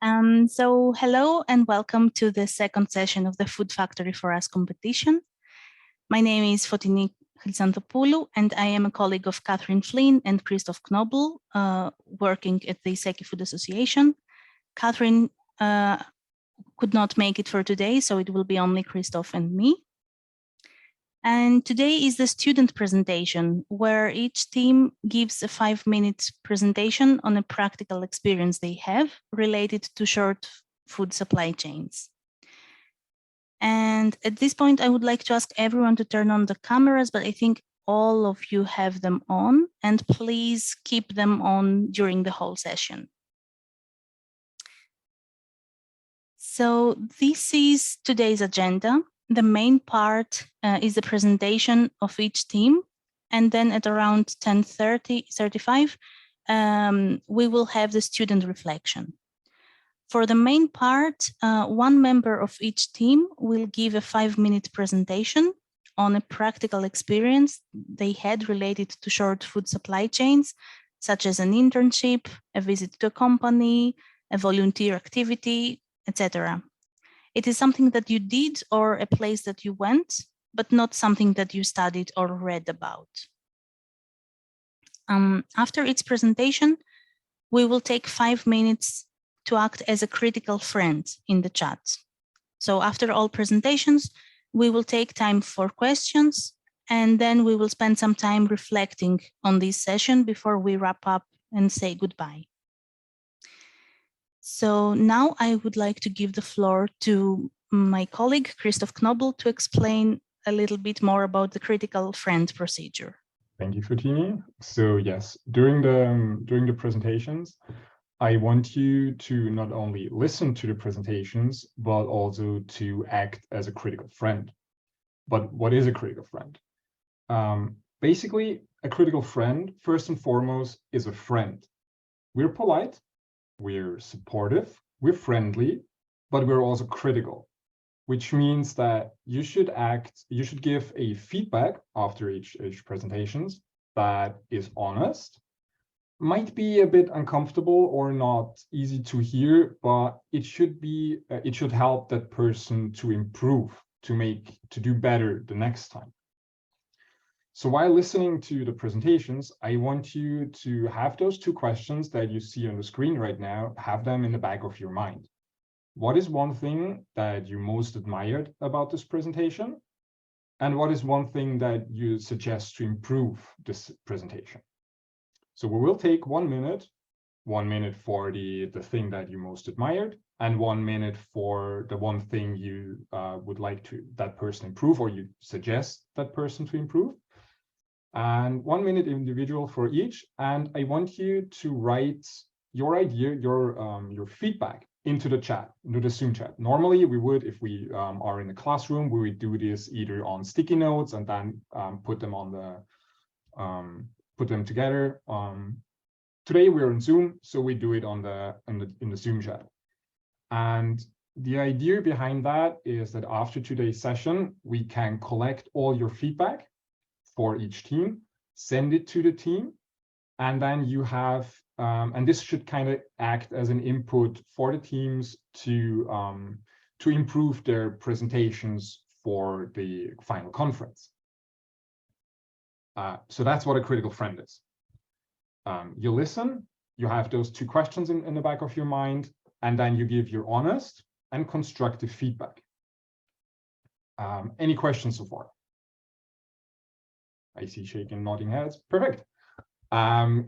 So hello and welcome to the second session of the Food Factory for Us competition. My name is Fotini Chrysantopoulou and I am a colleague of Catherine Flynn and Christoph Knobel, working at the ISEKI-Food Association. Catherine could not make it for today, so it will be only Christoph and me. And today is the student presentation, where each team gives a 5-minute presentation on a practical experience they have related to short food supply chains. And at this point, I would like to ask everyone to turn on the cameras, but I think all of you have them on, and please keep them on during the whole session. So this is today's agenda. The main part is the presentation of each team. And then at around 10:35, we will have the student reflection. For the main part, one member of each team will give a 5-minute presentation on a practical experience they had related to short food supply chains, such as an internship, a visit to a company, a volunteer activity, etc. It is something that you did or a place that you went, but not something that you studied or read about. After its presentation, we will take 5 minutes to act as a critical friend in the chat. So after all presentations, we will take time for questions, and then we will spend some time reflecting on this session before we wrap up and say goodbye. So now I would like to give the floor to my colleague, Christoph Knobel, to explain a little bit more about the critical friend procedure. Thank you, Fotini. So yes, during the presentations, I want you to not only listen to the presentations, but also to act as a critical friend. But what is a critical friend? Basically, a critical friend, first and foremost, is a friend. We're polite, we're supportive, we're friendly, but we're also critical, which means that you should give a feedback after each presentations that is honest, might be a bit uncomfortable or not easy to hear, but it should help that person to improve, to do better the next time. So while listening to the presentations, I want you to have those 2 questions that you see on the screen right now, have them in the back of your mind. What is one thing that you most admired about this presentation? And what is one thing that you suggest to improve this presentation? So we will take 1 minute, 1 minute for the thing that you most admired, and 1 minute for the one thing you would like that person improve, or you suggest that person to improve. And 1 minute individual for each. And I want you to write your idea, your feedback into the chat, into the Zoom chat. Normally we would, if we are in the classroom, we would do this either on sticky notes and then put them together. Today we're on Zoom, so we do it in the Zoom chat. And the idea behind that is that after today's session, we can collect all your feedback for each team, send it to the team, and then you have, and this should kind of act as an input for the teams to improve their presentations for the final conference. So that's what a critical friend is. You listen, you have those 2 questions in the back of your mind, and then you give your honest and constructive feedback. Any questions so far? I see shaking, nodding heads. Perfect.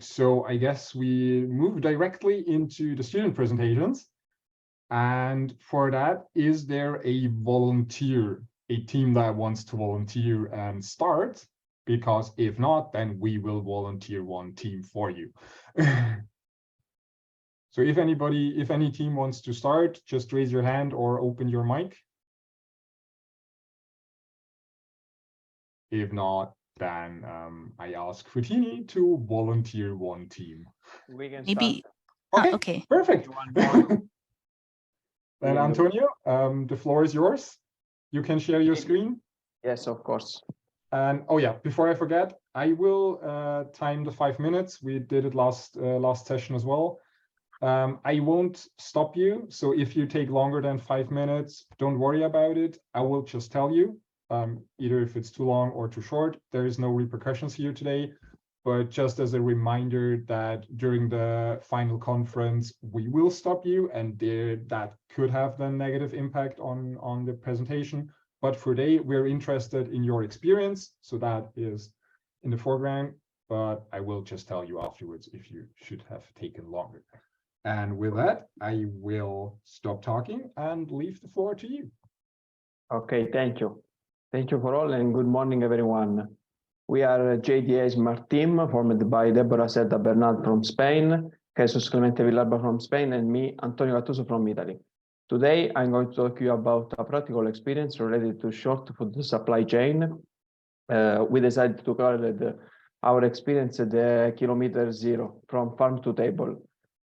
So I guess we move directly into the student presentations. And for that, is there a volunteer, a team that wants to volunteer and start? Because if not, then we will volunteer one team for you. So if any team wants to start, just raise your hand or open your mic. If not, then I ask Fotini to volunteer one team. We can Maybe. start. Okay. Perfect. Then Antonio, the floor is yours. You can share your screen. Yes, of course. And oh yeah, before I forget, I will time the 5 minutes. We did it last session as well. I won't stop you. So if you take longer than 5 minutes, don't worry about it. I will just tell you, either if it's too long or too short. There is no repercussions here today. But just as a reminder that during the final conference, we will stop you, and that could have the negative impact on the presentation. But for today, we're interested in your experience. So that is in the foreground, but I will just tell you afterwards if you should have taken longer. And with that, I will stop talking and leave the floor to you. Okay, thank you. Thank you for all, and good morning, everyone. We are JDA Smart Team, formed by Deborah Seda Bernal from Spain, Jesus Clemente Villalba from Spain, and me, Antonio Gattuso from Italy. Today, I'm going to talk to you about a practical experience related to short food supply chain. We decided to call it our experience at the kilometer zero, from farm to table.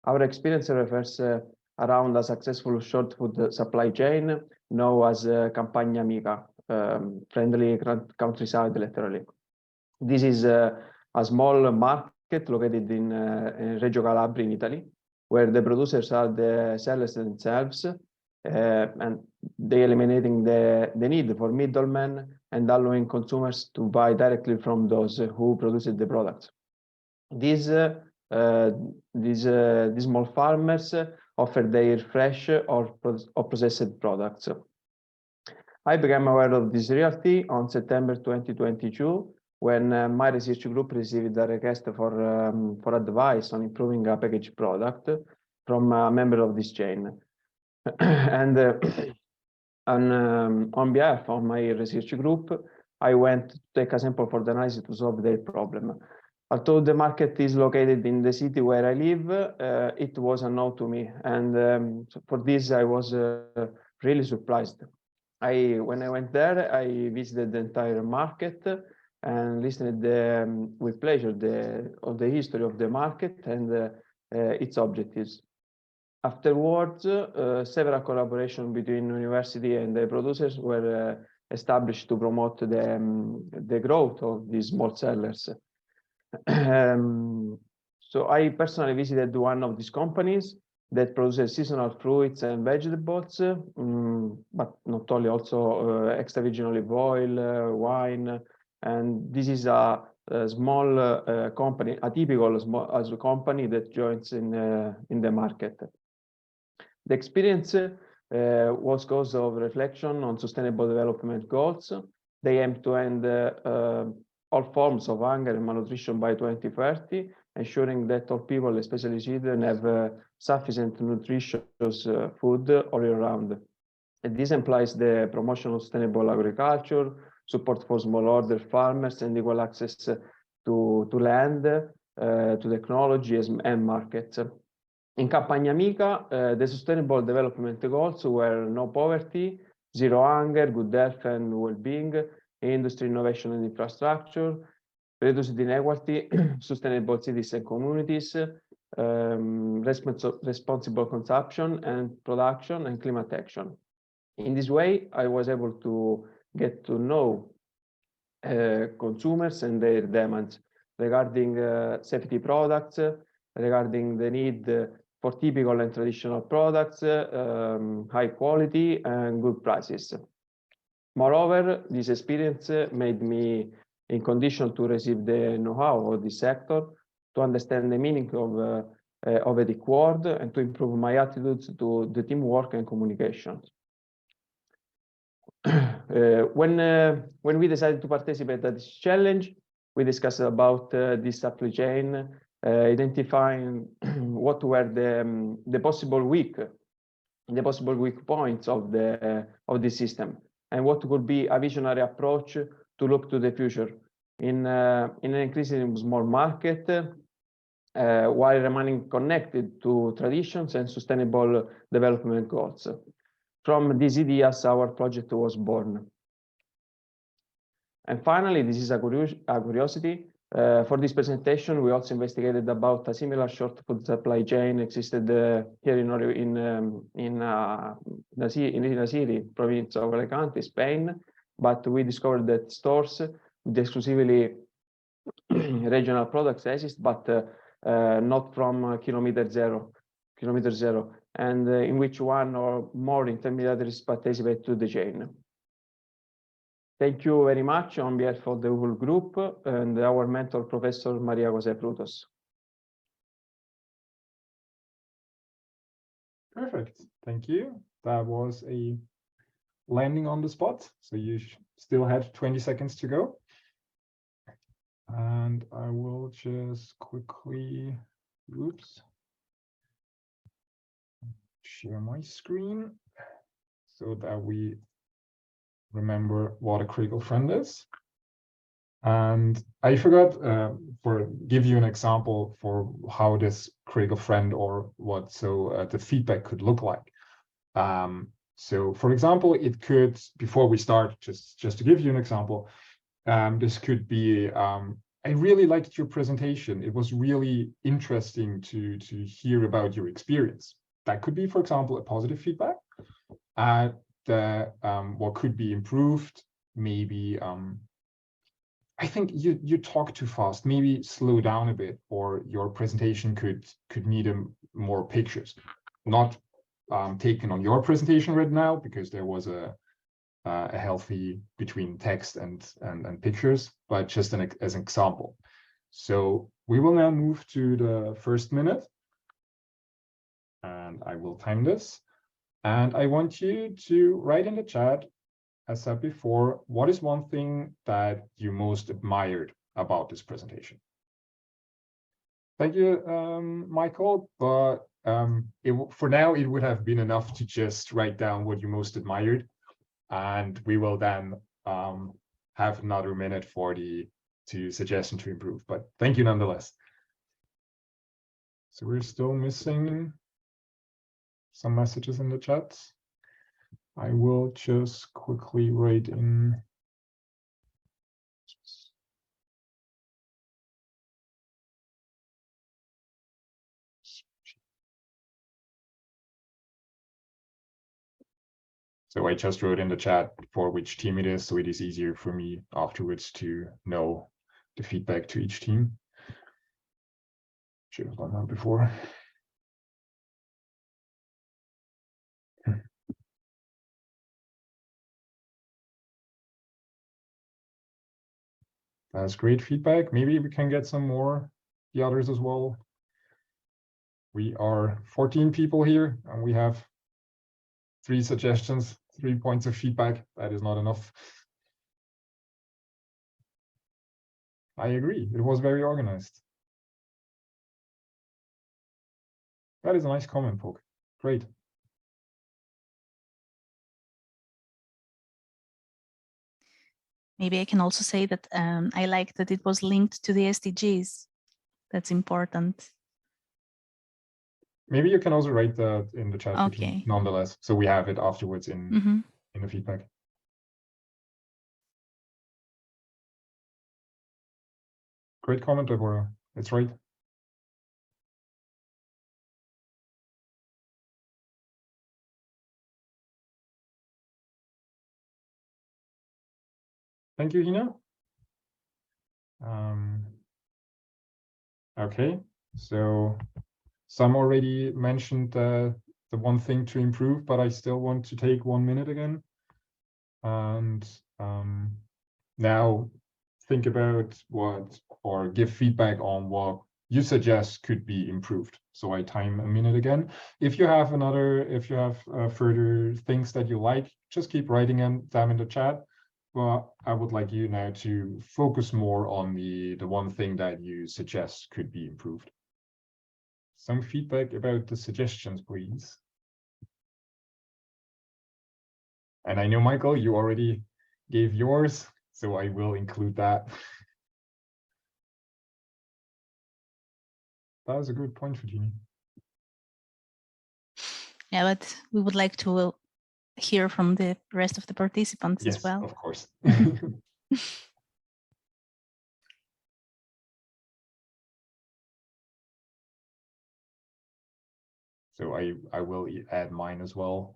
Our experience refers around a successful short food supply chain known as Campagna Amica, friendly countryside, literally. This is a small market located in Reggio Calabria in Italy, where the producers are the sellers themselves, and they eliminating the need for middlemen and allowing consumers to buy directly from those who produce the products. These small farmers offer their fresh or processed products. I became aware of this reality on September 2022, when my research group received a request for advice on improving a packaged product from a member of this chain. And on behalf of my research group, I went to take a sample for the analysis to solve their problem. Although the market is located in the city where I live, it was unknown to me. And for this, I was really surprised. When I went there, I visited the entire market and listened with pleasure of the history of the market and its objectives. Afterwards, several collaborations between university and the producers were established to promote the growth of these small sellers. So I personally visited one of these companies that produces seasonal fruits and vegetables, but not only, also extra virgin olive oil, wine, and this is a small company, a typical small company that joins in the market. The experience was cause of reflection on sustainable development goals. They aim to end all forms of hunger and malnutrition by 2030, ensuring that all people, especially children, have sufficient nutritious food all year round. And this implies the promotion of sustainable agriculture, support for smallholder farmers, and equal access to land, to technologies and markets. In Campagna Amica, the Sustainable Development Goals were no poverty, zero hunger, good health and well-being, industry, innovation and infrastructure, reduced inequality, sustainable cities and communities, responsible consumption and production, and climate action. In this way, I was able to get to know consumers and their demands regarding safety products, regarding the need for typical and traditional products, high quality and good prices. Moreover, this experience made me in condition to receive the know-how of this sector, to understand the meaning of a word, and to improve my attitudes to the teamwork and communication. When we decided to participate at this challenge, we discussed about this supply chain, identifying what were the possible weak points of the system, and what could be a visionary approach to look to the future in an increasingly small market, while remaining connected to traditions and sustainable development goals. From these ideas, our project was born. And finally, this is a curiosity. For this presentation, we also investigated about a similar short food supply chain existed here in the city, province of Alicante, Spain, but we discovered that stores with exclusively regional products exist, but not from kilometer zero. kilometer zero, and in which one or more intermediaries participate to the chain. Thank you very much on behalf of the whole group and our mentor, Professor Maria José Frutos. Perfect. Thank you. That was a landing on the spot. So you still had 20 seconds to go. And I will just quickly, oops, share my screen so that we remember what a critical friend is. And I forgot give you an example for how this critical friend or what the feedback could look like. So for example, it could, before we start, just to give you an example, this could be, I really liked your presentation. It was really interesting to hear about your experience. That could be, for example, a positive feedback. What could be improved, maybe, I think you talk too fast, maybe slow down a bit, or your presentation could need more pictures. Not taken on your presentation right now, because there was a healthy between text and pictures, but just as an example. So we will now move to the first minute, and I will time this. And I want you to write in the chat, as said before, what is one thing that you most admired about this presentation? Thank you, Michael, but for now, it would have been enough to just write down what you most admired. And we will then have another minute for the suggestion to improve. But thank you nonetheless. So we're still missing some messages in the chat. I will just quickly write in. So I just wrote in the chat for which team it is, so it is easier for me afterwards to know the feedback to each team. Should have done that before. That's great feedback. Maybe we can get some more, the others as well. We are 14 people here, and we have 3 suggestions, 3 points of feedback. That is not enough. I agree. It was very organized. That is a nice comment, Poke. Great. Maybe I can also say that I like that it was linked to the SDGs. That's important. Maybe you can also write that in the chat, Okay. nonetheless, so we have it afterwards in the feedback. Great comment, Deborah. It's right. Thank you, Hina. Okay, so some already mentioned the one thing to improve, but I still want to take 1 minute again. And now think about or give feedback on what you suggest could be improved. So I time a minute again. If you have further things that you like, just keep writing them in the chat. But I would like you now to focus more on the one thing that you suggest could be improved. Some feedback about the suggestions, please. And I know, Michael, you already gave yours, so I will include that. That was a good point, Virginia. Yeah, but we would like to hear from the rest of the participants as well. Yes, of course. So I will add mine as well.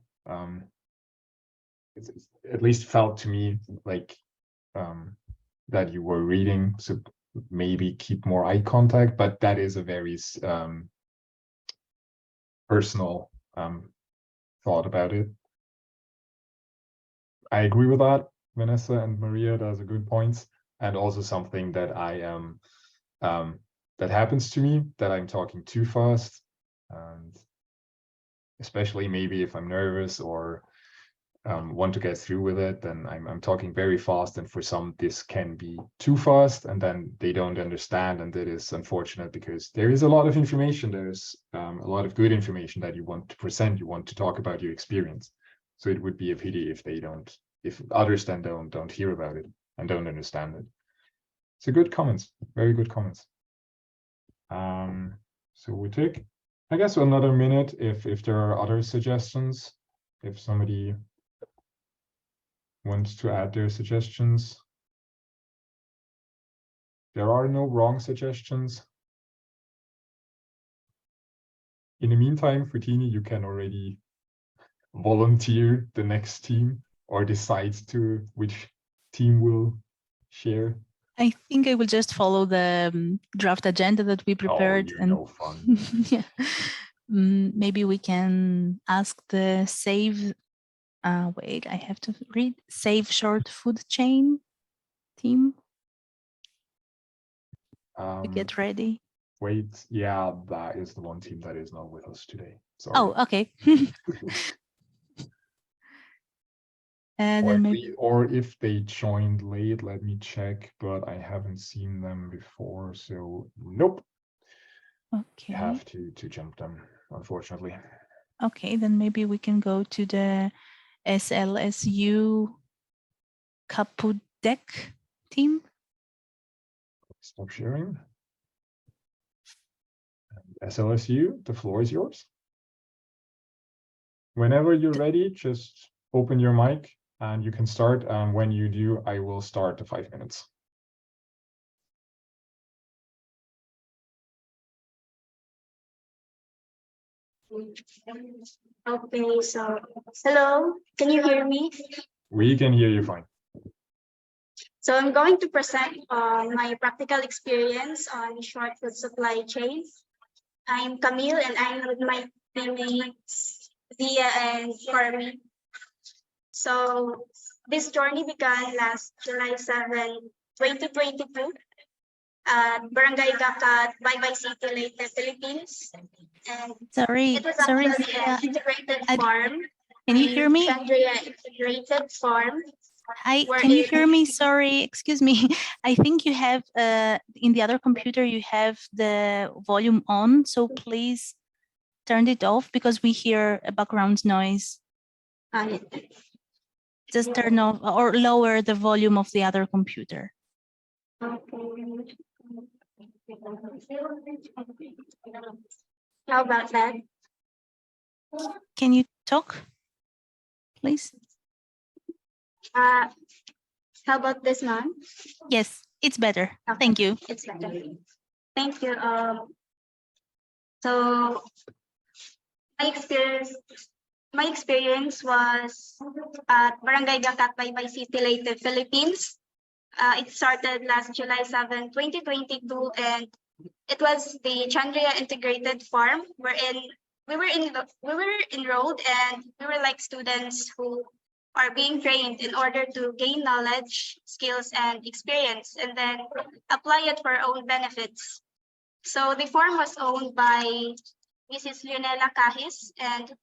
It's at least felt to me like that you were reading, so maybe keep more eye contact, but that is a very personal thought about it. I agree with that, Vanessa and Maria. Those are good points, and also something that I am that happens to me, that I'm talking too fast, and especially maybe if I'm nervous or want to get through with it, then I'm talking very fast, and for some this can be too fast, and then they don't understand, and that is unfortunate because there is a lot of information. There's a lot of good information that you want to present. You want to talk about your experience, so it would be a pity if they don't, if others then don't hear about it and don't understand it. So good comments, very good comments. So we take, I guess, another minute if there are other suggestions, if somebody wants to add their suggestions. There are no wrong suggestions. In the meantime, Futini, you can already volunteer the next team or decide to which team will share. I think I will just follow the draft agenda that we prepared. Oh, you're no fun. Yeah. Maybe we can ask the save. Wait, I have to read. Save short food chain team to get ready. Wait, yeah, that is the one team that is not with us today. Sorry. Oh, okay. And then maybe, or if they joined late, let me check, but I haven't seen them before, so nope. okay. Have to jump them, unfortunately. Okay, then maybe we can go to the SLSU Kaput deck team. Stop sharing. SLSU, the floor is yours. Whenever you're ready, just open your mic and you can start. And when you do, I will start the 5 minutes. Okay, so hello, can you hear me? We can hear you fine. So I'm going to present my practical experience on short food supply chain. I'm Camille and I'm with my teammates Zia and Carmi. So this journey began last July 7, 2022 at Barangay Gacat, Baybay City, Leyte, Philippines. And it was actually an integrated farm. Can you hear me? Chandria integrated farm. Can you hear me? Sorry, excuse me. I think you have in the other computer you have the volume on, so please turn it off because we hear a background noise. Just turn off or lower the volume of the other computer. How about that? Can you talk, please? How about this one? Yes, it's better. Okay. Thank you. It's better. Thank you. So my experience was at Barangay Gacat, Baybay City, Leyte, Philippines. It started last July 7, 2022, and it was the Chandria Integrated Farm, wherein we were enrolled, and we were like students who are being trained in order to gain knowledge, skills, and experience, and then apply it for our own benefits. So the farm was owned by Mrs. Leonela Kahis, and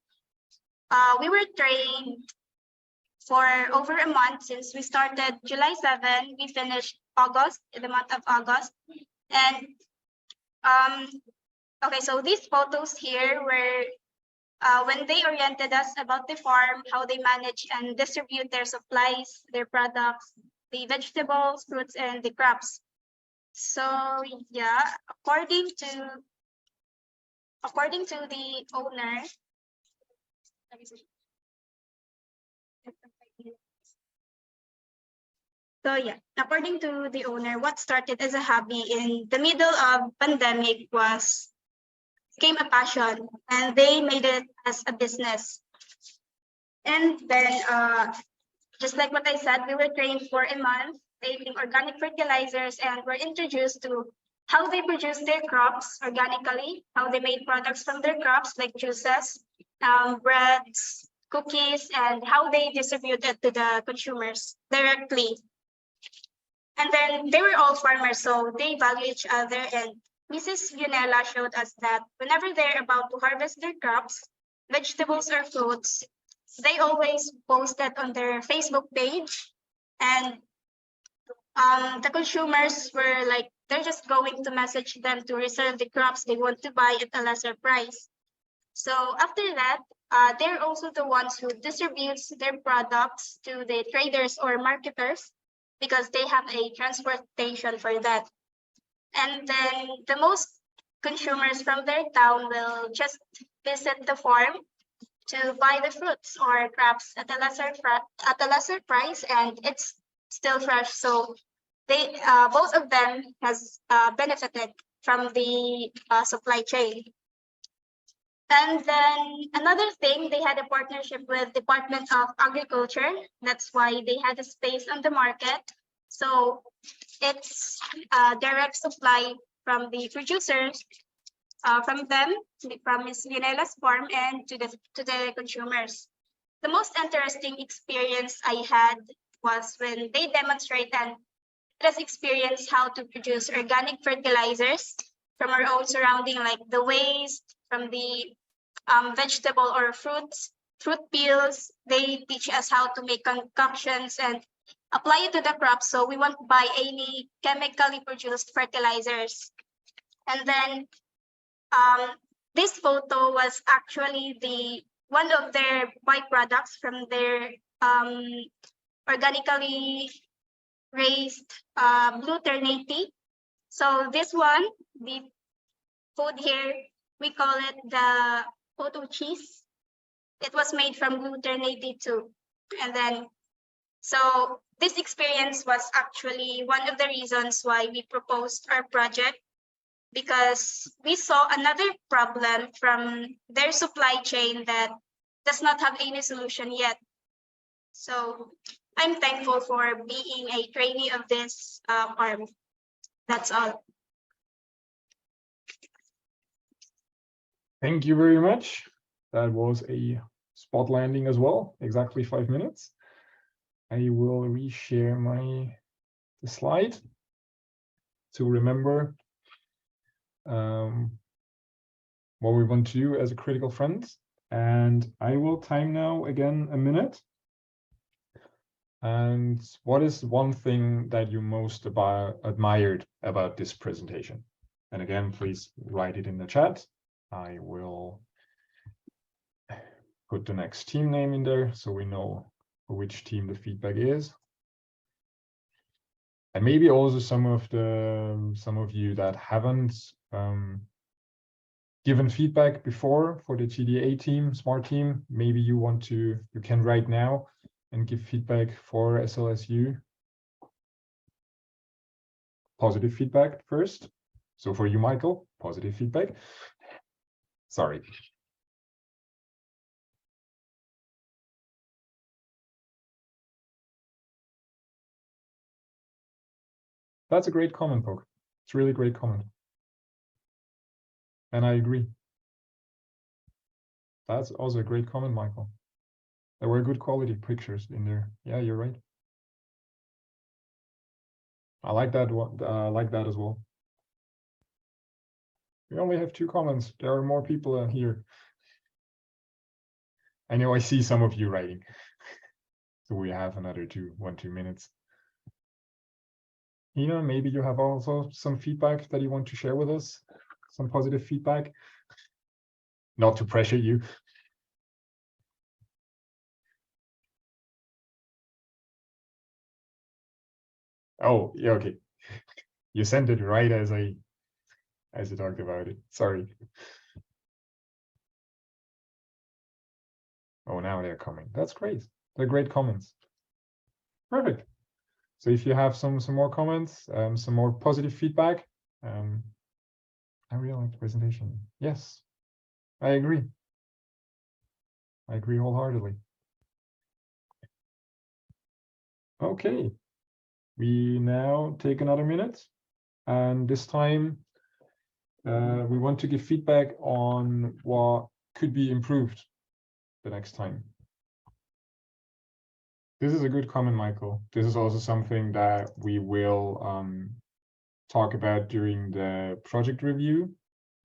we were trained for over a month. Since we started July 7, we finished August, in the month of August. And okay, so these photos here were when they oriented us about the farm, how they manage and distribute their supplies, their products, the vegetables, fruits, and the crops. So yeah, according to the owner, so yeah, according to the owner, what started as a hobby in the middle of pandemic became a passion, and they made it as a business. And then, just like what I said, we were trained for a month, taking organic fertilizers, and were introduced to how they produce their crops organically, how they made products from their crops like juices, breads, cookies, and how they distribute it to the consumers directly. And then they were all farmers, so they value each other. And Mrs. Yunella showed us that whenever they're about to harvest their crops, vegetables or fruits, they always post that on their Facebook page. And the consumers were like, they're just going to message them to reserve the crops they want to buy at a lesser price. So after that, they're also the ones who distributes their products to the traders or marketers because they have a transportation for that. And then the most consumers from their town will just visit the farm to buy the fruits or crops at a lesser price, and it's still fresh. So they both of them has benefited from the supply chain. And then another thing, they had a partnership with Department of Agriculture. That's why they had a space on the market. So it's direct supply from the producers, from them, from Ms. Yunella's farm, and to the consumers. The most interesting experience I had was when they demonstrated and let us experience how to produce organic fertilizers from our own surrounding, like the waste from the vegetable or fruit peels. They teach us how to make concoctions and apply it to the crops, so we won't buy any chemically produced fertilizers. And then this photo was actually one of their byproducts from their organically raised blue ternate. So this one, the food here, we call it the photo cheese. It was made from blue ternate too. And then, so this experience was actually one of the reasons why we proposed our project, because we saw another problem from their supply chain that does not have any solution yet. So I'm thankful for being a trainee of this farm. That's all. Thank you very much. That was a spot landing as well, exactly 5 minutes. I will reshare the slide to remember what we want to do as a critical friend. And I will time now again a minute. And what is one thing that you most admired about this presentation? And again, please write it in the chat. I will put the next team name in there so we know for which team the feedback is. And maybe also some of you that haven't given feedback before for the GDA team, Smart Team, maybe you can write now and give feedback for SLSU. Positive feedback first. So for you, Michael, positive feedback. Sorry. That's a great comment, Poke. It's a really great comment. And I agree. That's also a great comment, Michael. There were good quality pictures in there. Yeah, you're right. I like that one. I like that as well. We only have 2 comments. There are more people here. I know I see some of you writing. So we have another 2 minutes. Ina, maybe you have also some feedback that you want to share with us, some positive feedback. Not to pressure you. Oh, yeah, okay. You sent it right as I talked about it. Sorry. Oh, now they're coming. That's great. They're great comments. Perfect. So if you have some more comments, some more positive feedback, I really like the presentation. Yes, I agree. I agree wholeheartedly. Okay, we now take another minute And this time, we want to give feedback on what could be improved the next time. This is a good comment, Michael. This is also something that we will talk about during the project review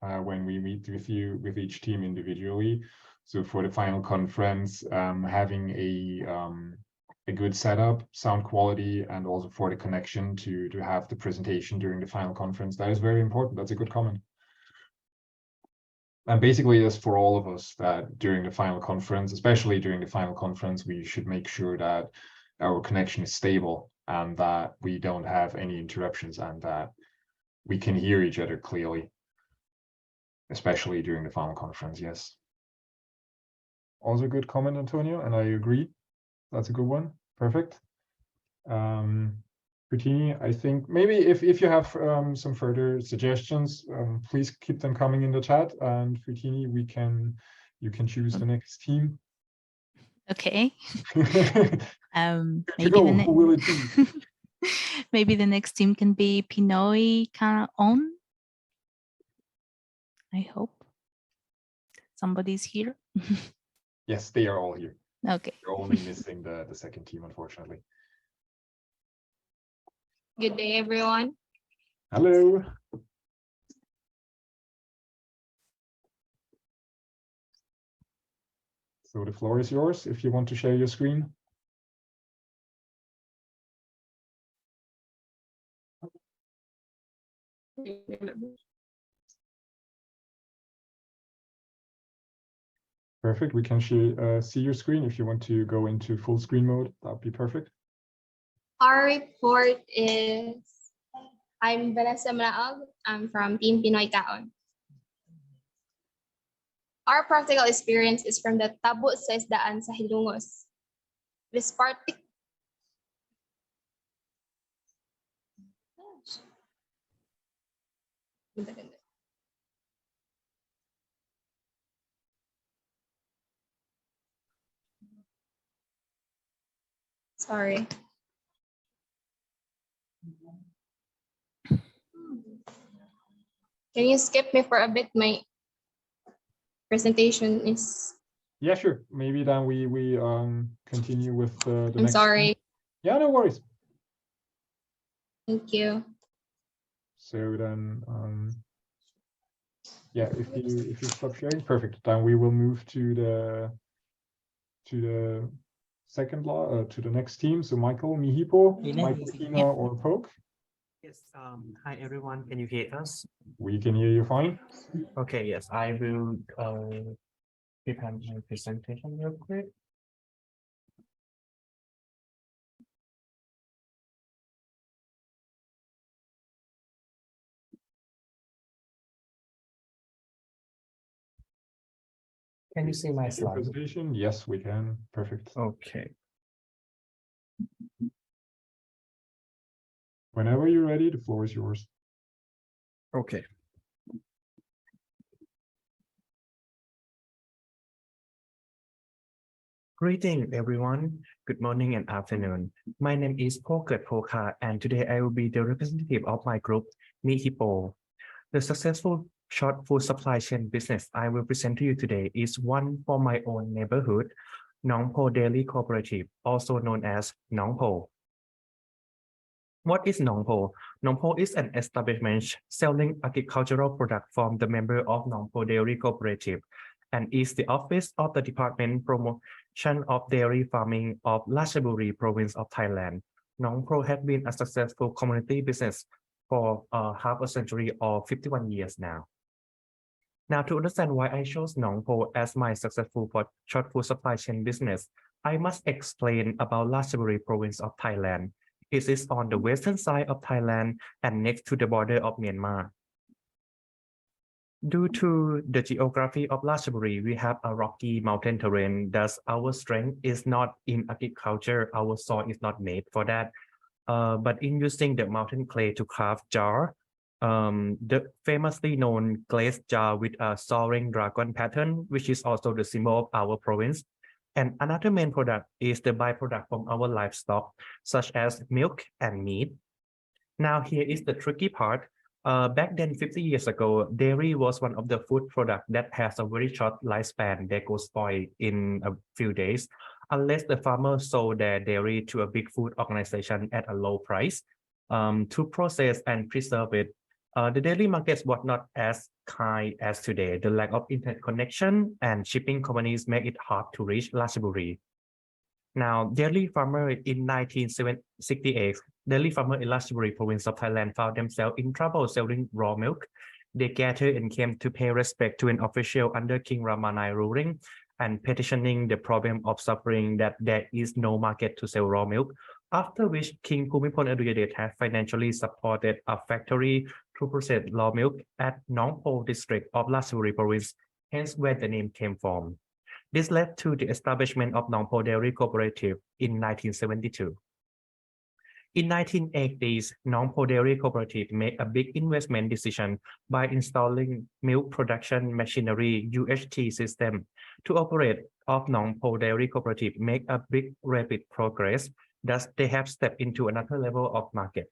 when we meet with each team individually. So for the final conference, having a good setup, sound quality, and also for the connection to have the presentation during the final conference, that is very important. That's a good comment. And basically, it's for all of us that during the final conference, especially during the final conference, we should make sure that our connection is stable and that we don't have any interruptions and that we can hear each other clearly, especially during the final conference. Yes. Also a good comment, Antonio, and I agree. That's a good one. Perfect. Puccini, I think maybe if you have some further suggestions, please keep them coming in the chat. And Puccini, you can choose the next team. Okay. Maybe who will it be? Maybe the next team can be Pinoy on. I hope somebody's here. Yes, they are all here. Okay. You're only missing the second team, unfortunately. Good day, everyone. Hello. So the floor is yours if you want to share your screen. Perfect. We can see your screen. If you want to go into full screen mode, that would be perfect. Our report is, I'm Vanessa Manaog. I'm from Team Pinoy Kaon. Our practical experience is from the Tabo sa Isdaan sa Hilongos. This party. Sorry. Can you skip me for a bit? My presentation is. Yeah, sure. Maybe then we continue with the I'm next. sorry. Yeah, no worries. Thank you. So then, yeah, if you stop sharing, perfect. Then we will move to the second law to the next team. So Michael, Mihipo, Michael, Tina, or Poke. Yes. Hi everyone. Can you hear us? We can hear you fine. Okay. Yes, I will prepare my presentation real quick. Can you see my slide? Presentation? Yes, we can. Perfect. Okay. Whenever you're ready, the floor is yours. Okay. Greeting everyone. Good morning and afternoon. My name is Poket Poka, and today I will be the representative of my group, Mihipo. The successful short food supply chain business I will present to you today is one for my own neighborhood, Nong Po Dairy Cooperative, also known as Nong Po. What is Nong Po? Nong Po is an establishment selling agricultural products from the member of Nong Po Dairy Cooperative and is the office of the Department Promotion of Dairy Farming of Ratchaburi Province of Thailand. Nong Po has been a successful community business for half a century or 51 years now. Now, to understand why I chose Nong Po as my successful short food supply chain business, I must explain about Ratchaburi Province of Thailand. It is on the western side of Thailand and next to the border of Myanmar. Due to the geography of Ratchaburi, we have a rocky mountain terrain. Thus, our strength is not in agriculture. Our soil is not made for that. But in using the mountain clay to craft jar, the famously known glazed jar with a soaring dragon pattern, which is also the symbol of our province. And another main product is the byproduct from our livestock, such as milk and meat. Now here is the tricky part. Back then, 50 years ago, dairy was one of the food products that has a very short lifespan. They go spoil in a few days, unless the farmer sold their dairy to a big food organization at a low price. To process and preserve it, the dairy markets was not as high as today. The lack of internet connection and shipping companies make it hard to reach Ratchaburi. Now, dairy farmer in 1968, dairy farmer in Ratchaburi province of Thailand found themselves in trouble selling raw milk. They gathered and came to pay respect to an official under King Rama IX ruling and petitioning the problem of suffering that there is no market to sell raw milk. After which King Bhumibol Adulyadej had financially supported a factory to process raw milk at Nong Po district of Ratchaburi province, hence where the name came from. This led to the establishment of Nong Po Dairy Cooperative in 1972. In 1980s, Nong Po Dairy Cooperative made a big investment decision by installing milk production machinery UHT system to operate of Nong Po Dairy Cooperative make a big rapid progress. Thus, they have stepped into another level of market.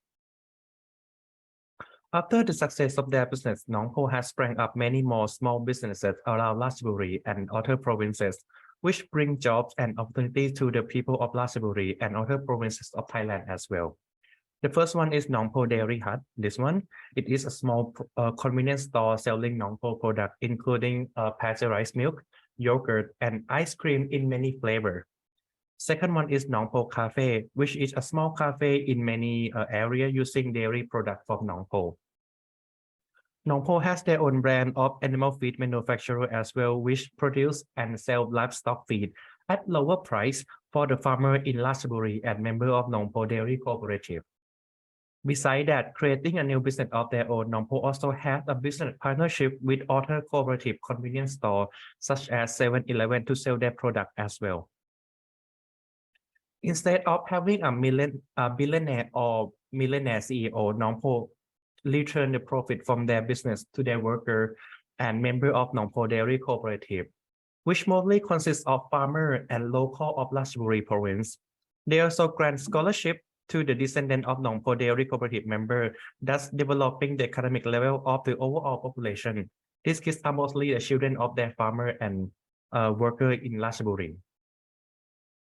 After the success of their business, Nong Po has sprang up many more small businesses around Ratchaburi and other provinces, which bring jobs and opportunities to the people of Ratchaburi and other provinces of Thailand as well. The first one is Nong Po Dairy Hut. This one, it is a small convenience store selling Nong Po products, including pasteurized milk, yogurt, and ice cream in many flavors. Second one is Nong Po Cafe, which is a small cafe in many areas using dairy products from Nong Po. Nong Po has their own brand of animal feed manufacturer as well, which produce and sell livestock feed at lower price for the farmer in Ratchaburi and member of Nong Po Dairy Cooperative. Besides that, creating a new business of their own, Nong Po also has a business partnership with other cooperative convenience stores such as 7-Eleven to sell their product as well. Instead of having a billionaire or millionaire CEO, Nong Po return the profit from their business to their worker and member of Nong Po Dairy Cooperative, which mostly consists of farmer and local of Ratchaburi province. They also grant scholarship to the descendant of Nong Po Dairy Cooperative member, thus developing the economic level of the overall population. These kids are mostly the children of their farmer and worker in Ratchaburi.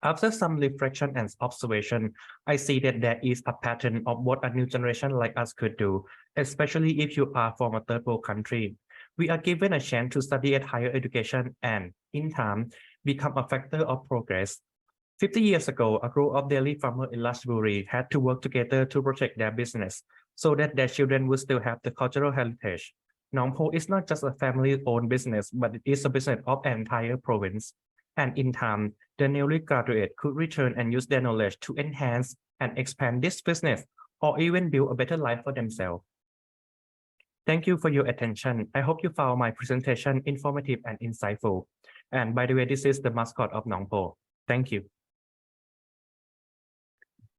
After some reflection and observation, I see that there is a pattern of what a new generation like us could do, especially if you are from a third world country. We are given a chance to study at higher education and, in time, become a factor of progress. 50 years ago, a group of dairy farmers in Ratchaburi had to work together to protect their business so that their children would still have the cultural heritage. Nong Po is not just a family-owned business, but it is a business of an entire province. And in time, the newly graduate could return and use their knowledge to enhance and expand this business or even build a better life for themselves. Thank you for your attention. I hope you found my presentation informative and insightful. And by the way, this is the mascot of Nong Po. Thank you.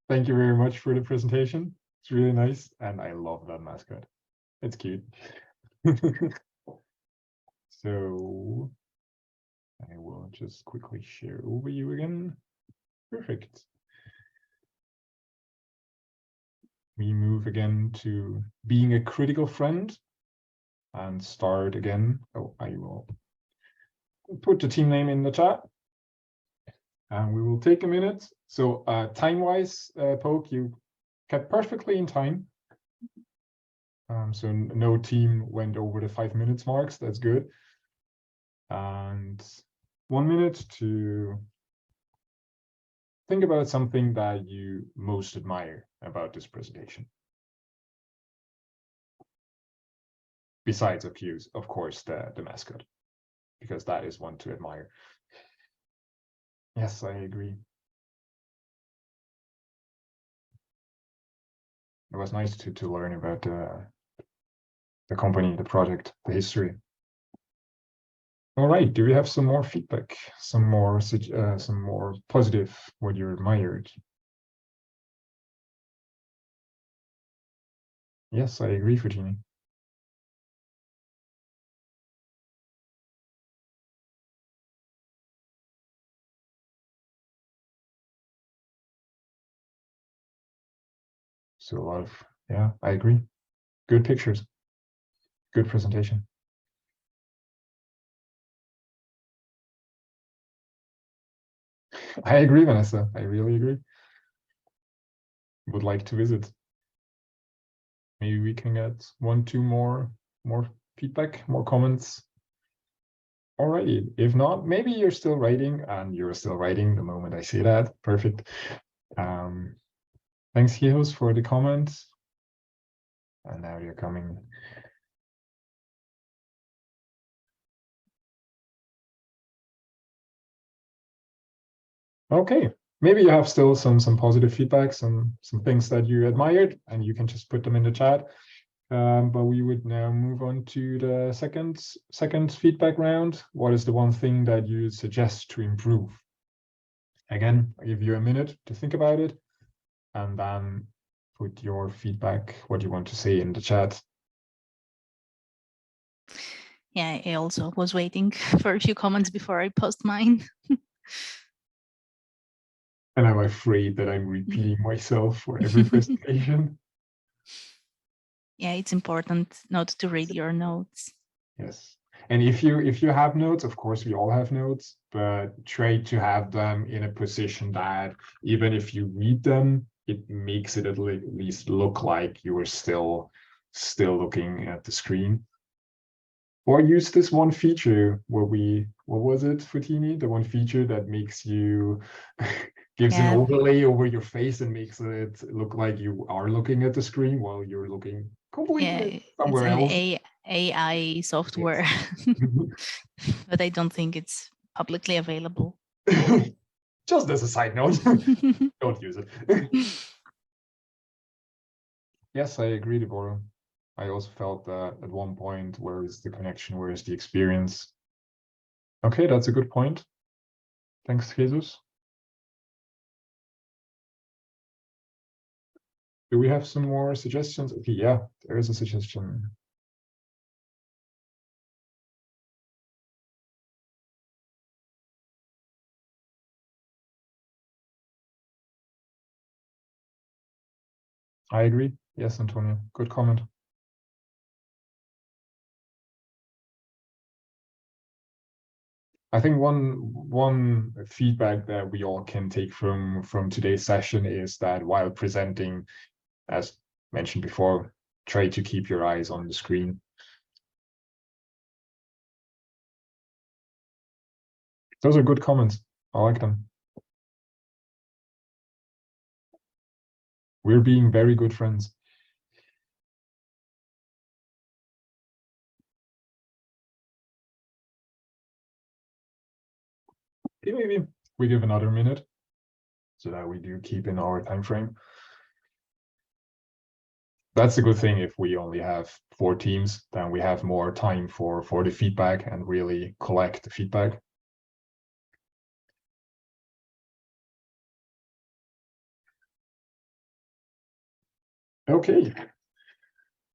Thank you very much for the presentation. It's really nice. And I love that mascot. It's cute. So I will just quickly share over you again. Perfect. We move again to being a critical friend and start again. Oh, I will put the team name in the chat and we will take a minute. So time-wise, Poke, you kept perfectly in time. So no team went over the 5 minutes marks. That's good. And 1 minute to think about something that you most admire about this presentation. Besides of course, the mascot, because that is one to admire. Yes, I agree. It was nice to learn about the company, the project, the history. All right, do we have some more feedback, some more positive, what you admired? Yes, I agree, Fujini. So a lot of, yeah, I agree. Good pictures. Good presentation. I agree, Vanessa. I really agree. Would like to visit. Maybe we can get 1-2 more feedback, more comments. Alrighty. If not, maybe you're still writing, and you're still writing the moment I say that. Perfect. Thanks, Jesus, for the comments. And now you're coming. Okay, maybe you have still some positive feedback, some things that you admired, and you can just put them in the chat. But we would now move on to the second feedback round. What is the one thing that you suggest to improve? Again, I give you a minute to think about it, and then put your feedback, what you want to say, in the chat. Yeah, I also was waiting for a few comments before I post mine. And I'm afraid that I'm repeating myself for every presentation. Yeah, it's important not to read your notes. Yes. And if you have notes, of course, we all have notes, but try to have them in a position that even if you read them, it makes it at least look like you are still looking at the screen. Or use this one feature where what was it, Futini? The one feature that makes you gives an overlay over your face and makes it look like you are looking at the screen while you're looking completely somewhere else. It's an AI software, but I don't think it's publicly available. Just as a side note, don't use it. Yes, I agree, Deborah. I also felt that at one point, where is the connection? Where is the experience? Okay, that's a good point. Thanks, Jesus. Do we have some more suggestions? Okay, yeah, there is a suggestion. I agree. Yes, Antonio, good comment. I think one feedback that we all can take from today's session is that while presenting, as mentioned before, try to keep your eyes on the screen. Those are good comments. I like them. We're being very good friends. Okay, maybe we give another minute so that we do keep in our time frame. That's a good thing. If we only have 4 teams, then we have more time for the feedback and really collect the feedback. Okay.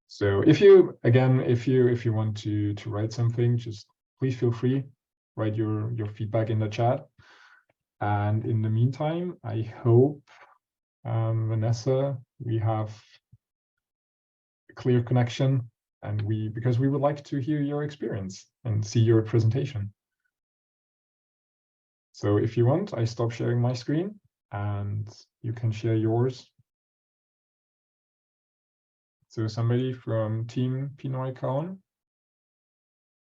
So if you want to write something, just please feel free, write your feedback in the chat. And in the meantime, I hope, Vanessa, we have a clear connection, and because we would like to hear your experience and see your presentation. So if you want, I stop sharing my screen and you can share yours. So somebody from Team Pinoy Kaon,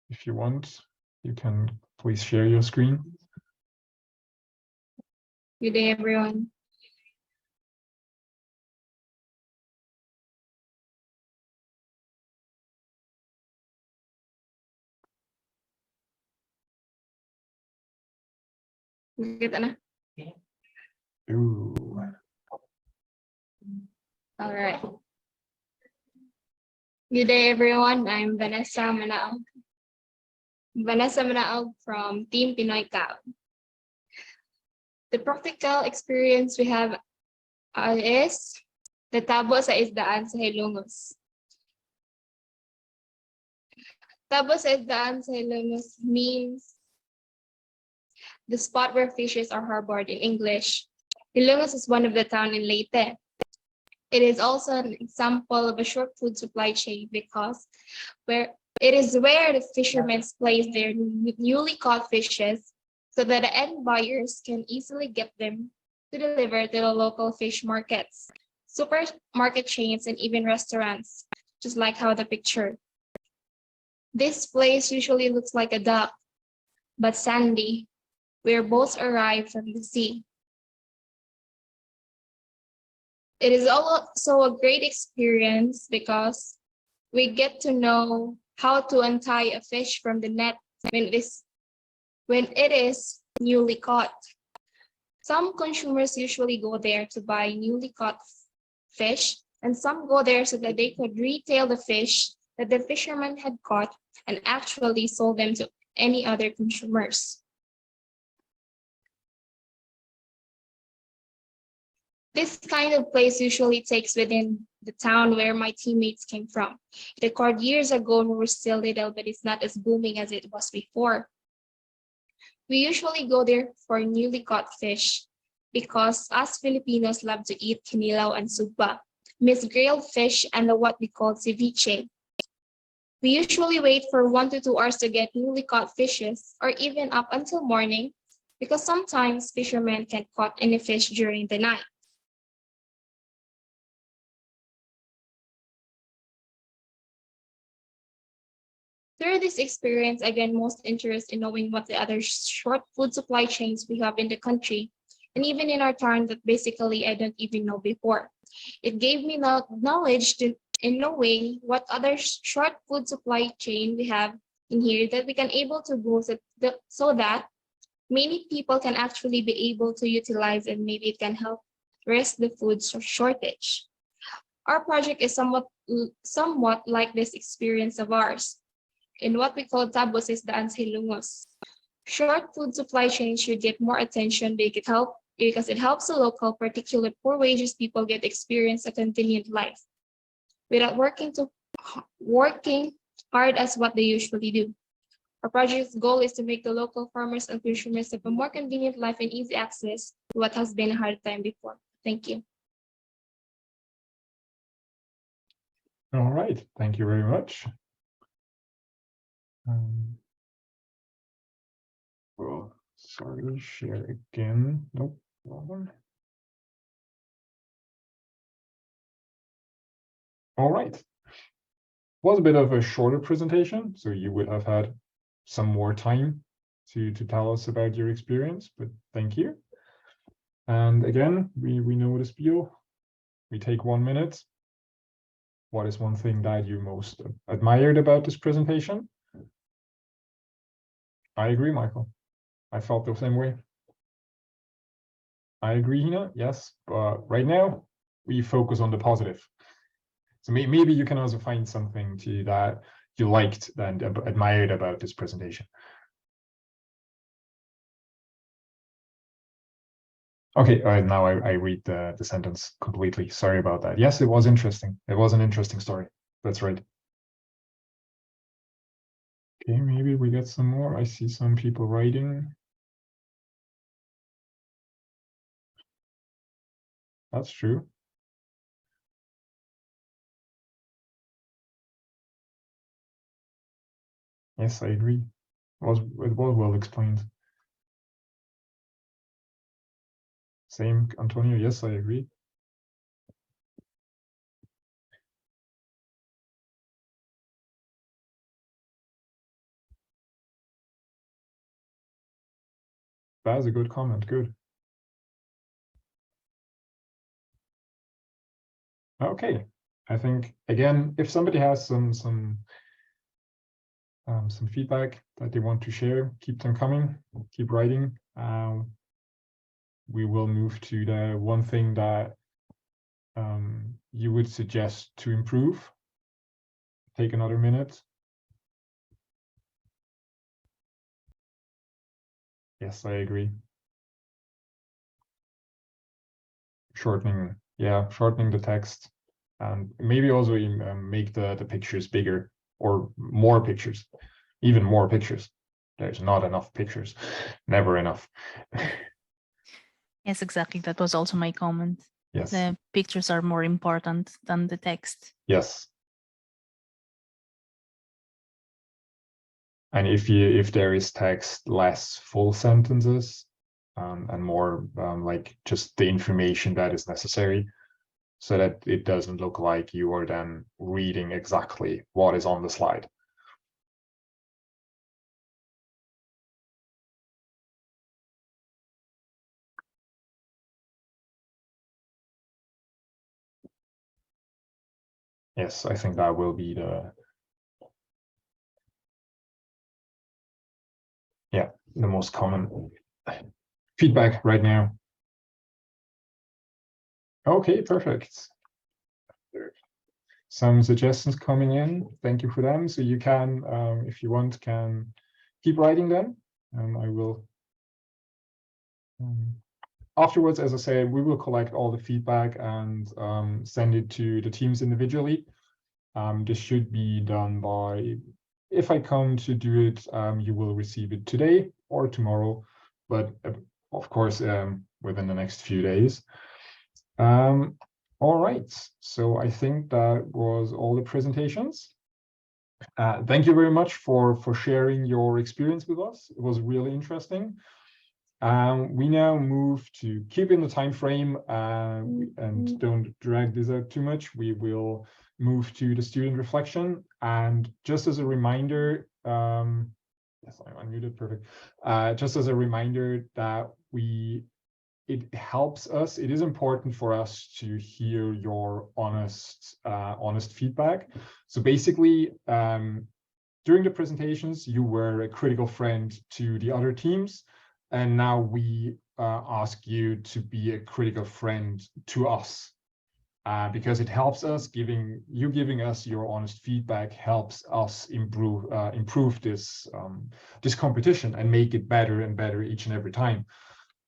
if you want, you can please share your screen. Good day, everyone. Kita na. Ooh. All right. Good day, everyone. I'm Vanessa Manaog. Vanessa Manaog from Team Pinoy Kaon. The practical experience we have is the tabo sa isdaan sa Hilongos. Tabo sa isdaan sa Hilongos means the spot where fishes are harbored in English. Hilongos is one of the town in Leyte. It is also an example of a short food supply chain because it is where the fishermen place their newly caught fishes so that the end buyers can easily get them to deliver to the local fish markets, supermarket chains, and even restaurants, just like how the picture. This place usually looks like a dock, but sandy, where boats arrive from the sea. It is also a great experience because we get to know how to untie a fish from the net when it is newly caught. Some consumers usually go there to buy newly caught fish, and some go there so that they could retail the fish that the fisherman had caught and actually sold them to any other consumers. This kind of place usually takes within the town where my teammates came from. It occurred years ago when we were still little, but it's not as booming as it was before. We usually go there for newly caught fish because us Filipinos love to eat kinilaw and sugba, minced grilled fish, and what we call ceviche. We usually wait for 1 to 2 hours to get newly caught fishes, or even up until morning, because sometimes fishermen can't catch any fish during the night. Through this experience, I gained most interest in knowing what the other short food supply chains we have in the country, and even in our town that basically I don't even know before. It gave me knowledge in knowing what other short food supply chain we have in here that we can able to boost so that many people can actually be able to utilize, and maybe it can help rest the food shortage. Our project is somewhat like this experience of ours. In what we call tabos is the ansilungos. Short food supply chain should get more attention because it helps the local, particularly poor wages people get experience a convenient life without working hard as what they usually do. Our project's goal is to make the local farmers and consumers have a more convenient life and easy access to what has been a hard time before. Thank you. All right, thank you very much. Well, sorry, share again. Nope, wrong one. All right. Was a bit of a shorter presentation, so you would have had some more time to tell us about your experience, but thank you. And again, we know the spiel. We take 1 minute. What is one thing that you most admired about this presentation? I agree, Michael. I felt the same way. I agree, Hina. Yes, but right now we focus on the positive. So maybe you can also find something that you liked and admired about this presentation. Okay, now I read the sentence completely. Sorry about that. Yes, it was interesting. It was an interesting story. That's right. Okay, maybe we get some more. I see some people writing. That's true. Yes, I agree. It was well explained. Same, Antonio. Yes, I agree. That's a good comment. Good. Okay. I think again, if somebody has some feedback that they want to share, keep them coming. Keep writing. We will move to the one thing that you would suggest to improve. Take another minute. Yes, I agree. Shortening, yeah, shortening the text, and maybe also make the pictures bigger or more pictures, even more pictures. There's not enough pictures, never enough. Yes, exactly. That was also my comment. Yes. The pictures are more important than the text. Yes. And if there is text, less full sentences, and more like just the information that is necessary, so that it doesn't look like you are then reading exactly what is on the slide. Yes, I think that will be the most common feedback right now. Okay, perfect. Some suggestions coming in. Thank you for them. So you can, if you want, can keep writing them. I will. Afterwards, as I say, we will collect all the feedback and send it to the teams individually. This should be done by, if I come to do it, you will receive it today or tomorrow, but of course, within the next few days. All right, so I think that was all the presentations. Thank you very much for sharing your experience with us. It was really interesting. We now move to keep in the time frame and don't drag this out too much. We will move to the student reflection. And just as a reminder, yes, I'm unmuted, perfect. Just as a reminder that it helps us, it is important for us to hear your honest feedback. So basically, during the presentations, you were a critical friend to the other teams. And now we ask you to be a critical friend to us, because it helps us. Giving us your honest feedback helps us improve this competition and make it better and better each and every time.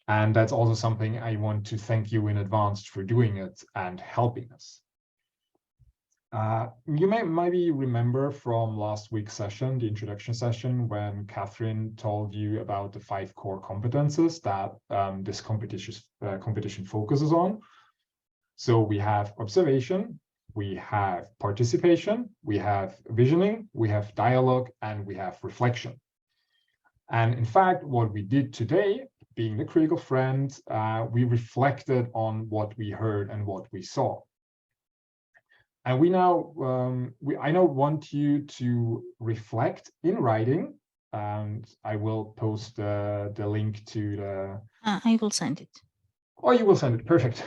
And that's also something I want to thank you in advance for doing it and helping us. You may maybe remember from last week's session, the introduction session, when Catherine told you about the 5 core competences that this competition focuses on. So we have observation, we have participation, we have visioning, we have dialogue, and we have reflection. And in fact, what we did today, being the critical friend, we reflected on what we heard and what we saw. And we now, I now want you to reflect in writing, and I will post the link to the. I will send it. Oh, you will send it. Perfect.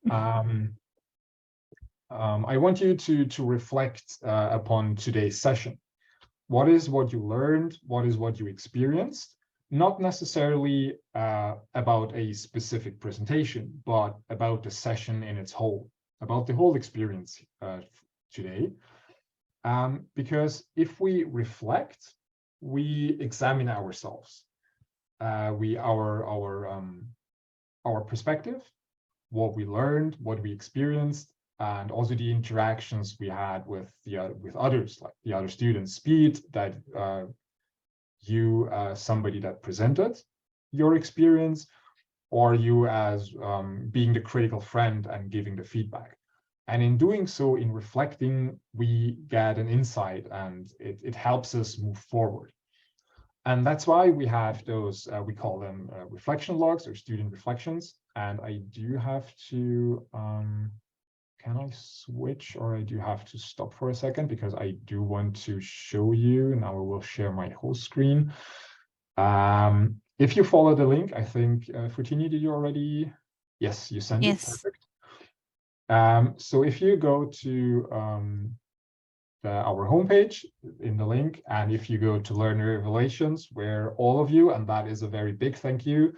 I want you to reflect upon today's session. What is what you learned? What is what you experienced? Not necessarily about a specific presentation, but about the session in its whole, about the whole experience today. Because if we reflect, we examine ourselves, our perspective, what we learned, what we experienced, and also the interactions we had with others, like the other students. Speed that you somebody that presented your experience, or you as being the critical friend and giving the feedback. And in doing so, in reflecting, we get an insight, and it helps us move forward. And that's why we have those, we call them reflection logs or student reflections. And I do have to, can I switch, or I do have to stop for a second, because I do want to show you. Now I will share my whole screen. If you follow the link, I think, Futini, did you already? Yes, you sent it. Perfect. So if you go to our homepage in the link, and if you go to learner evaluations, where all of you, and that is a very big thank you,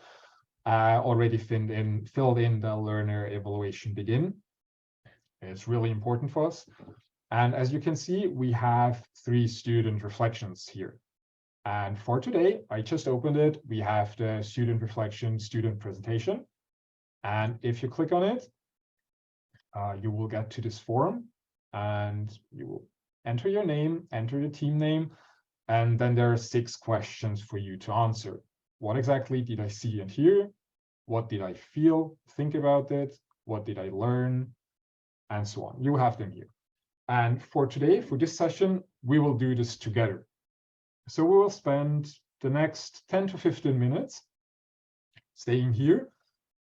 already filled in the learner evaluation begin. It's really important for us. And as you can see, we have 3 student reflections here. And for today, I just opened it. We have the student reflection, student presentation. And if you click on it, you will get to this forum, and you will enter your name, enter the team name, and then there are 6 questions for you to answer. What exactly did I see and hear? What did I feel, think about it? what did I learn, and so on. You have them here. And for today, for this session, we will do this together. So we will spend the next 10 to 15 minutes staying here.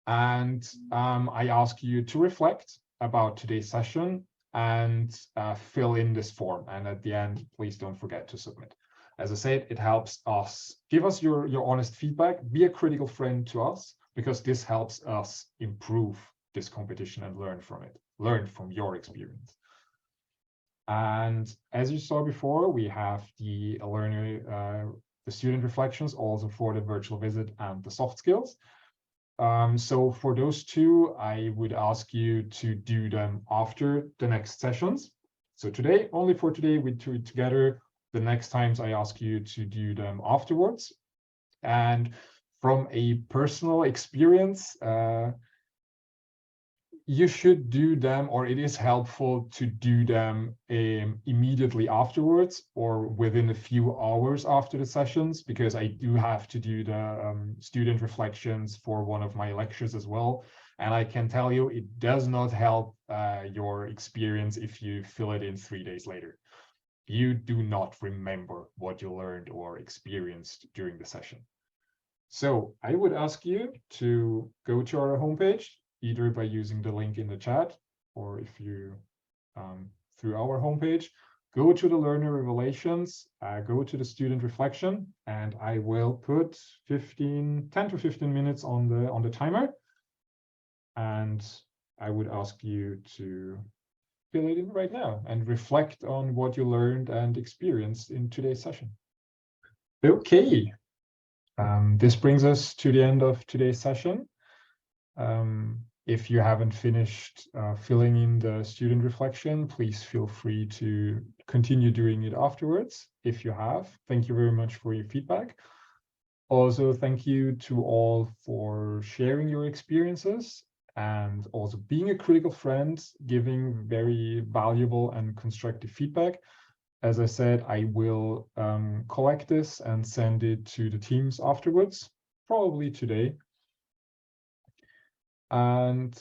And I ask you to reflect about today's session and fill in this form. And at the end, please don't forget to submit. As I said, it helps us, give us your honest feedback, be a critical friend to us, because this helps us improve this competition and learn from it, learn from your experience. And as you saw before, we have the the student reflections also for the virtual visit and the soft skills. So for those two, I would ask you to do them after the next sessions. So today, only for today, we do it together. The next times I ask you to do them afterwards. And from a personal experience, you should do them, or it is helpful to do them immediately afterwards or within a few hours after the sessions, because I do have to do the student reflections for one of my lectures as well. And I can tell you, it does not help your experience if you fill it in 3 days later. You do not remember what you learned or experienced during the session. So I would ask you to go to our homepage, either by using the link in the chat, or if you through our homepage, go to the learner revelations, go to the student reflection, and I will put 10 to 15 minutes on the timer. And I would ask you to fill it in right now and reflect on what you learned and experienced in today's session. Okay, this brings us to the end of today's session. If you haven't finished filling in the student reflection, please feel free to continue doing it afterwards. If you have, thank you very much for your feedback. Also, thank you to all for sharing your experiences and also being a critical friend, giving very valuable and constructive feedback. As I said, I will collect this and send it to the teams afterwards, probably today. And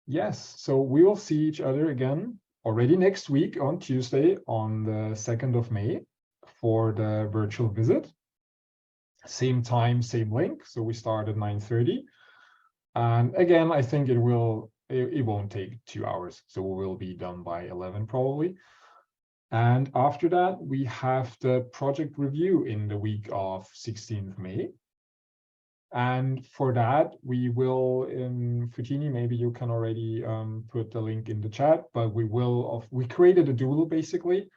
yes, so we will see each other again already next week on Tuesday, on the 2nd of May for the virtual visit. Same time, same link. So we start at 9:30. And again, I think it won't take 2 hours. So we will be done by 11 probably. And after that, we have the project review in the week of 16th May. And for that, we will, in Futini, maybe you can already put the link in the chat, but we created a doodle basically,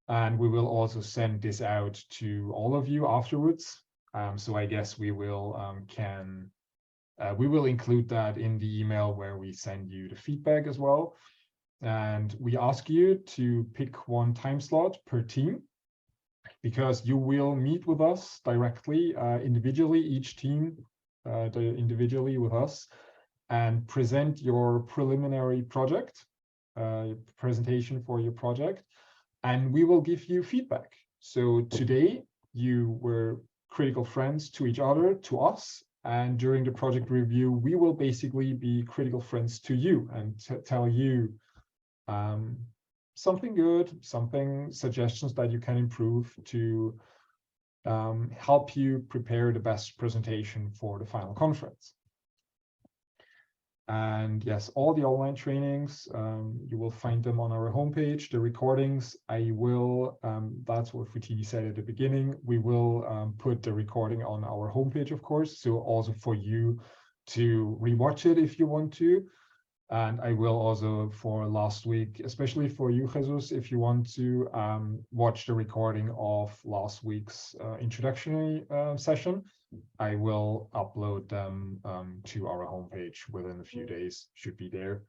and we will also send this out to all of you afterwards. So I guess we will include that in the email where we send you the feedback as well. And we ask you to pick one time slot per team, because you will meet with us directly, individually, each team individually with us, and present your preliminary project, presentation for your project, and we will give you feedback. So today you were critical friends to each other, to us, and during the project review, we will basically be critical friends to you and tell you something good, suggestions that you can improve to help you prepare the best presentation for the final conference. And yes, all the online trainings, you will find them on our homepage. The recordings, that's what Futini said at the beginning, we will put the recording on our homepage, of course, so also for you to rewatch it if you want to. And I will also, for last week, especially for you, Jesus, if you want to watch the recording of last week's introductory session, I will upload them to our homepage within a few days, should be there.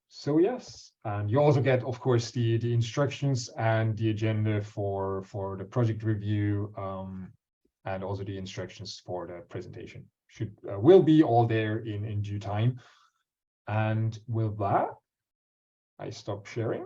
So yes, and you also get, of course, the instructions and the agenda for the project review, and also the instructions for the presentation will be all there in due time. And with that, I stop sharing.